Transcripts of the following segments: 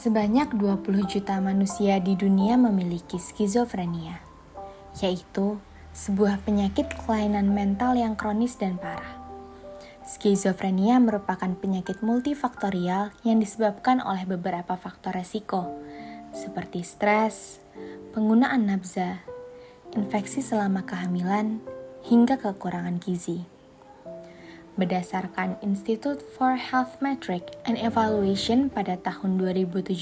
Sebanyak 20 juta manusia di dunia memiliki skizofrenia, yaitu sebuah penyakit kelainan mental yang kronis dan parah. Skizofrenia merupakan penyakit multifaktorial yang disebabkan oleh beberapa faktor resiko, seperti stres, penggunaan nafza, infeksi selama kehamilan, hingga kekurangan gizi. Berdasarkan Institute for Health Metric and Evaluation pada tahun 2017,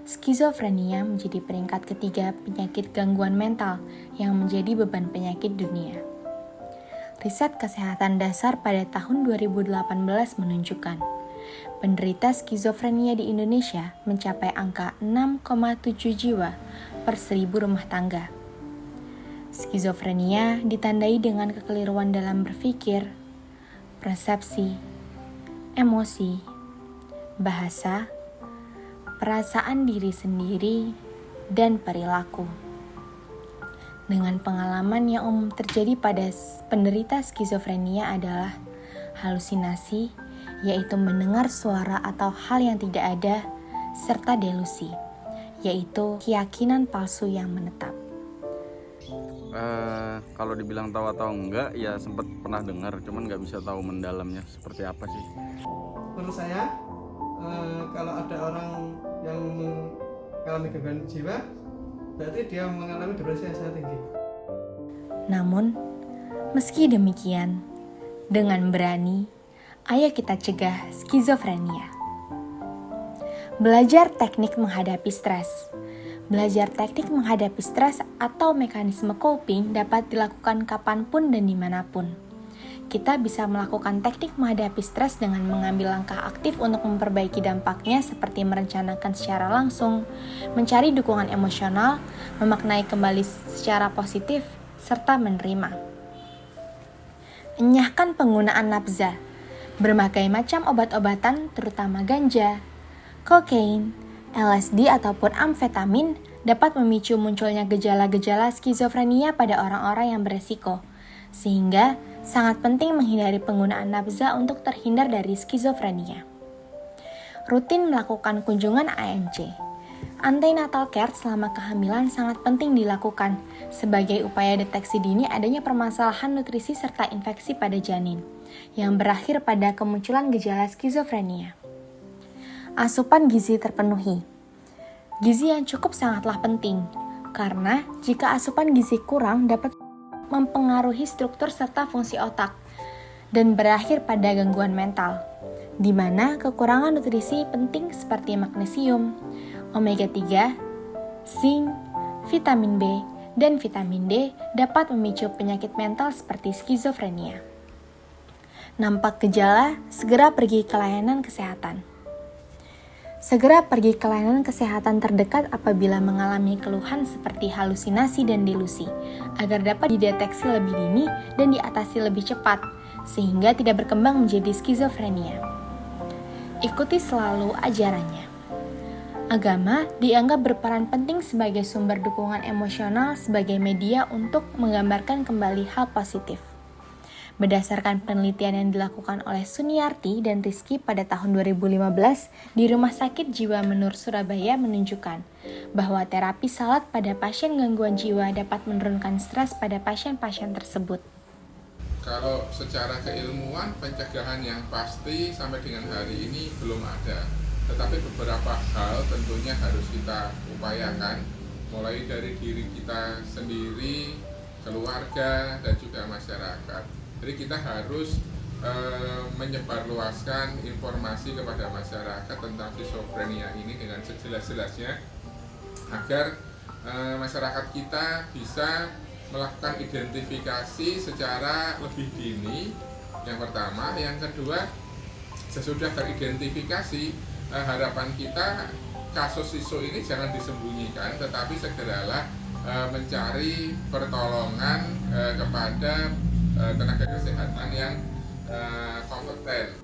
skizofrenia menjadi peringkat ketiga penyakit gangguan mental yang menjadi beban penyakit dunia. Riset kesehatan dasar pada tahun 2018 menunjukkan penderita skizofrenia di Indonesia mencapai angka 6,7 jiwa per 1000 rumah tangga. Skizofrenia ditandai dengan kekeliruan dalam berpikir, persepsi, emosi, bahasa, perasaan diri sendiri, dan perilaku. Dengan pengalaman yang umum terjadi pada penderita skizofrenia adalah halusinasi, yaitu mendengar suara atau hal yang tidak ada, serta delusi, yaitu keyakinan palsu yang menetap. Kalau dibilang tahu atau enggak, ya sempat pernah dengar, cuman nggak bisa tahu mendalamnya seperti apa sih. Menurut saya, kalau ada orang yang mengalami gangguan jiwa, berarti dia mengalami depresi yang sangat tinggi. Namun, meski demikian, dengan berani, ayo kita cegah skizofrenia. Belajar teknik menghadapi stres. Belajar teknik menghadapi stres atau mekanisme coping dapat dilakukan kapanpun dan dimanapun. Kita bisa melakukan teknik menghadapi stres dengan mengambil langkah aktif untuk memperbaiki dampaknya seperti merencanakan secara langsung, mencari dukungan emosional, memaknai kembali secara positif, serta menerima. Enyahkan penggunaan nafza. Berbagai macam obat-obatan, terutama ganja, kokain, LSD ataupun amfetamin dapat memicu munculnya gejala-gejala skizofrenia pada orang-orang yang beresiko, sehingga sangat penting menghindari penggunaan nafza untuk terhindar dari skizofrenia. Rutin melakukan kunjungan ANC. Antenatal care selama kehamilan sangat penting dilakukan sebagai upaya deteksi dini adanya permasalahan nutrisi serta infeksi pada janin, yang berakhir pada kemunculan gejala skizofrenia. Asupan gizi terpenuhi. Gizi yang cukup sangatlah penting, karena jika asupan gizi kurang dapat mempengaruhi struktur serta fungsi otak, dan berakhir pada gangguan mental, di mana kekurangan nutrisi penting seperti magnesium, omega 3, zinc, vitamin B, dan vitamin D dapat memicu penyakit mental seperti skizofrenia. Nampak gejala, segera pergi ke layanan kesehatan. Segera pergi ke layanan kesehatan terdekat apabila mengalami keluhan seperti halusinasi dan delusi, agar dapat dideteksi lebih dini dan diatasi lebih cepat, sehingga tidak berkembang menjadi skizofrenia. Ikuti selalu ajarannya. Agama dianggap berperan penting sebagai sumber dukungan emosional sebagai media untuk menggambarkan kembali hal positif. Berdasarkan penelitian yang dilakukan oleh Suniarti dan Rizky pada tahun 2015 di Rumah Sakit Jiwa Menur Surabaya menunjukkan bahwa terapi salat pada pasien gangguan jiwa dapat menurunkan stres pada pasien-pasien tersebut. Kalau secara keilmuan pencegahan yang pasti sampai dengan hari ini belum ada. Tetapi beberapa hal tentunya harus kita upayakan, mulai dari diri kita sendiri, keluarga, dan juga masyarakat. Jadi kita harus menyebarluaskan informasi kepada masyarakat tentang skizofrenia ini dengan sejelas-jelasnya, agar masyarakat kita bisa melakukan identifikasi secara lebih dini, yang pertama. Yang kedua, sesudah teridentifikasi, harapan kita kasus isu ini jangan disembunyikan, tetapi segeralah mencari pertolongan kepada tenaga kesehatan yang kompeten.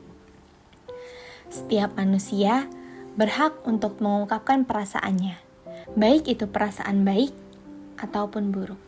Setiap manusia berhak untuk mengungkapkan perasaannya, baik itu perasaan baik ataupun buruk.